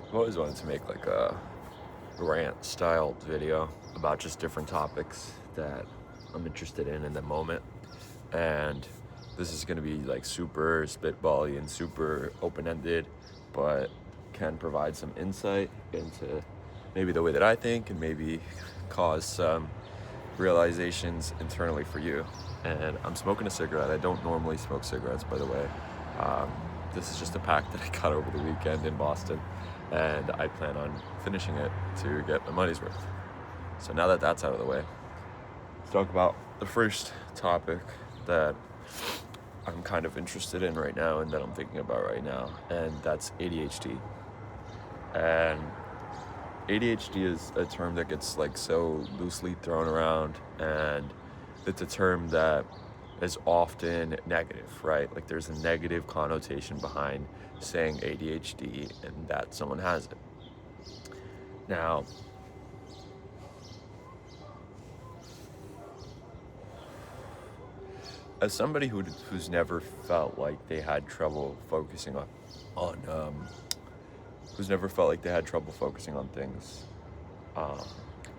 I've always wanted to make like a rant styled video about just different topics that I'm interested in the moment. And this is going to be like super spitbally and super open ended, but can provide some insight into maybe the way that I think and maybe cause some realizations internally for you. And I'm smoking a cigarette. I don't normally smoke cigarettes, by the way. Um, this is just a pack that I got over the weekend in Boston, and I plan on finishing it to get my money's worth. So now that that's out of the way, let's talk about the first topic that I'm kind of interested in right now and that I'm thinking about right now, and that's ADHD. And ADHD is a term that gets like so loosely thrown around, and it's a term that is often negative, right? Like there's a negative connotation behind saying ADHD and that someone has it. Now, as somebody who's never felt like they had trouble focusing on who's never felt like they had trouble focusing on things, um,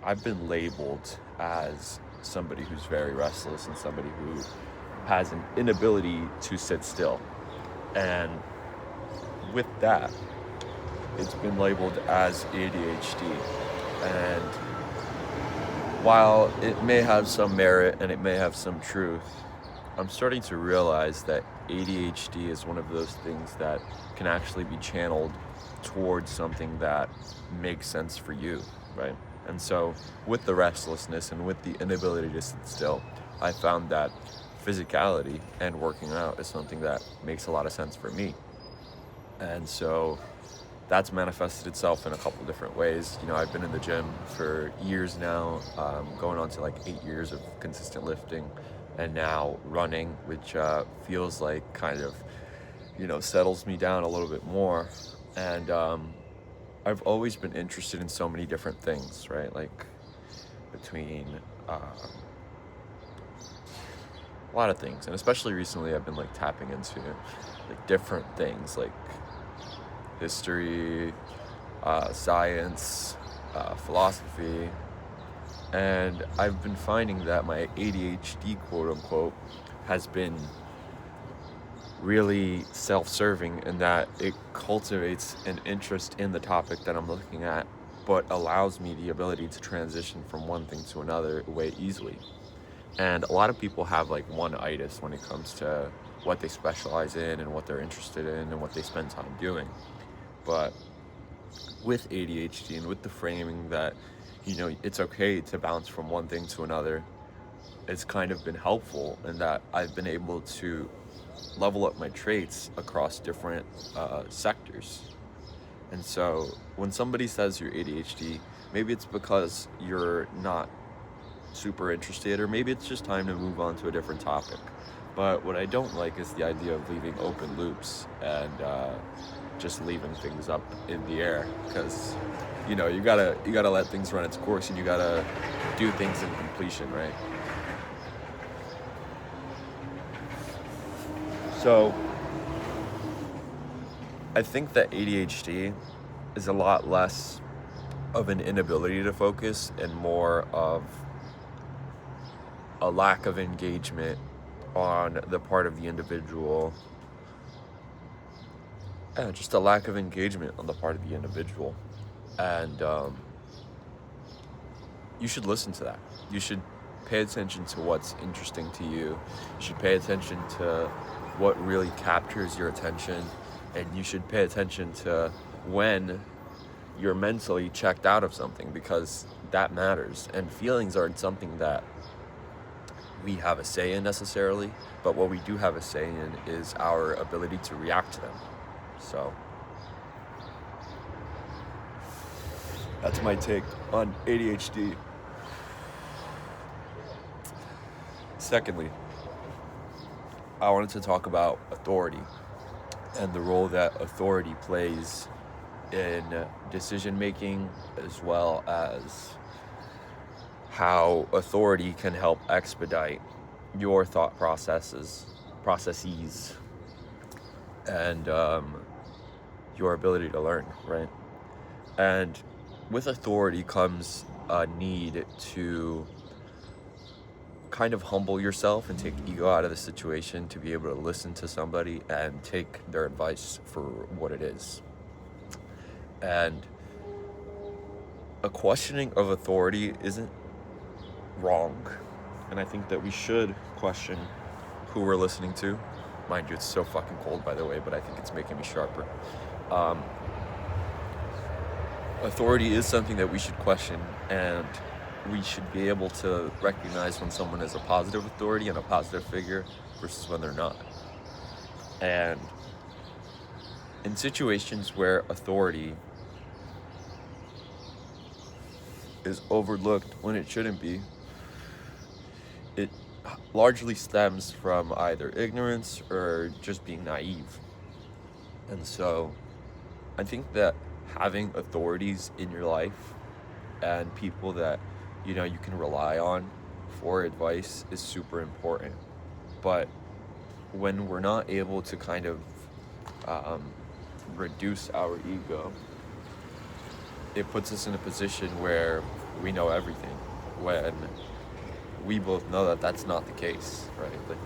I've been labeled as somebody who's very restless and somebody who has an inability to sit still. And with that, it's been labeled as ADHD. And while it may have some merit and it may have some truth, I'm starting to realize that ADHD is one of those things that can actually be channeled towards something that makes sense for you, right? And so with the restlessness and with the inability to sit still, I found that physicality and working out is something that makes a lot of sense for me. And so that's manifested itself in a couple different ways. You know, I've been in the gym for years now, going on to like 8 years of consistent lifting, and now running, which feels like kind of, settles me down a little bit more. And I've always been interested in so many different things, right? Like between a lot of things, and especially recently, I've been like tapping into like different things, like history, science, philosophy, and I've been finding that my ADHD, quote unquote, has been really self-serving in that it cultivates an interest in the topic that I'm looking at, but allows me the ability to transition from one thing to another way easily. And a lot of people have like one itis when it comes to what they specialize in and what they're interested in and what they spend time doing. But with ADHD and with the framing that, it's okay to bounce from one thing to another, it's kind of been helpful in that I've been able to level up my traits across different sectors. And so when somebody says you're ADHD, maybe it's because you're not super interested, or maybe it's just time to move on to a different topic. But what I don't like is the idea of leaving open loops and just leaving things up in the air, because you gotta let things run its course, and you gotta do things in completion, right? So I think that ADHD is a lot less of an inability to focus and more of a lack of engagement on the part of the individual. Just a lack of engagement on the part of the individual. And you should listen to that. You should pay attention to what's interesting to you. You should pay attention to what really captures your attention. And you should pay attention to when you're mentally checked out of something, because that matters. And feelings aren't something that we have a say in necessarily, but what we do have a say in is our ability to react to them. So that's my take on ADHD. Secondly, I wanted to talk about authority and the role that authority plays in decision making, as well as how authority can help expedite your thought processes, and your ability to learn, right? And with authority comes a need to kind of humble yourself and take ego out of the situation to be able to listen to somebody and take their advice for what it is. And a questioning of authority isn't wrong. And I think that we should question who we're listening to. Mind you, it's so fucking cold, by the way, but I think it's making me sharper. Authority is something that we should question, and we should be able to recognize when someone is a positive authority and a positive figure versus when they're not. And in situations where authority is overlooked when it shouldn't be, it largely stems from either ignorance or just being naive. And so I think that having authorities in your life and people that you can rely on for advice is super important. But when we're not able to kind of reduce our ego, it puts us in a position where we know everything, when we both know that that's not the case, right? Like,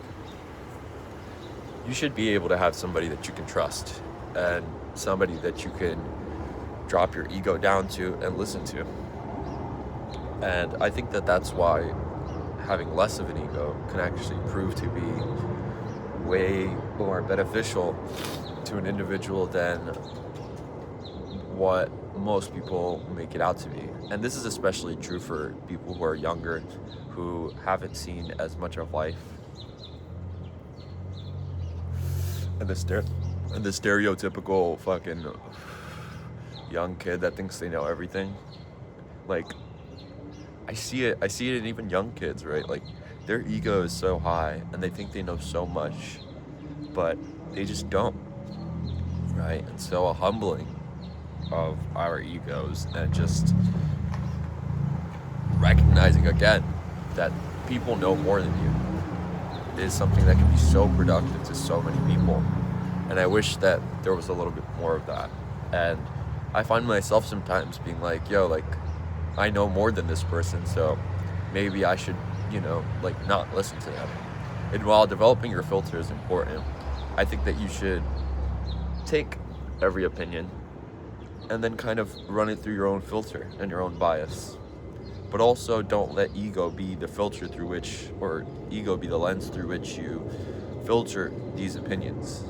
you should be able to have somebody that you can trust and somebody that you can drop your ego down to and listen to. And I think that that's why having less of an ego can actually prove to be way more beneficial to an individual than what most people make it out to be. And this is especially true for people who are younger, who haven't seen as much of life. And the stereotypical fucking young kid that thinks they know everything. Like, I see it in even young kids, right? Like, their ego is so high and they think they know so much, but they just don't, right? And so a humbling of our egos and just recognizing again that people know more than you is something that can be so productive to so many people. And I wish that there was a little bit more of that. And I find myself sometimes being like, yo, like, I know more than this person, so maybe I should, not listen to them. And while developing your filter is important, I think that you should take every opinion and then kind of run it through your own filter and your own bias. But also don't let ego be the filter through which, or ego be the lens through which you filter these opinions.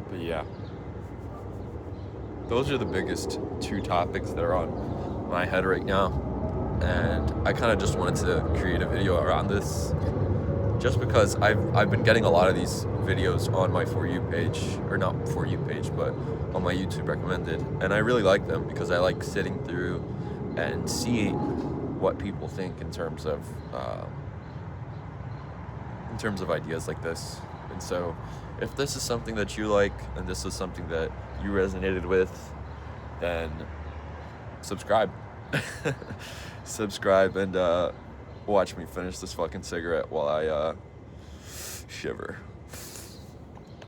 But yeah, those are the biggest two topics that are on my head right now. And I kind of just wanted to create a video around this just because I've been getting a lot of these videos on my For You page, or not For You page, but on my YouTube recommended. And I really like them because I like sitting through and seeing what people think in terms of ideas like this. And so if this is something that you like and this is something that you resonated with, then subscribe. Subscribe and watch me finish this fucking cigarette while I shiver.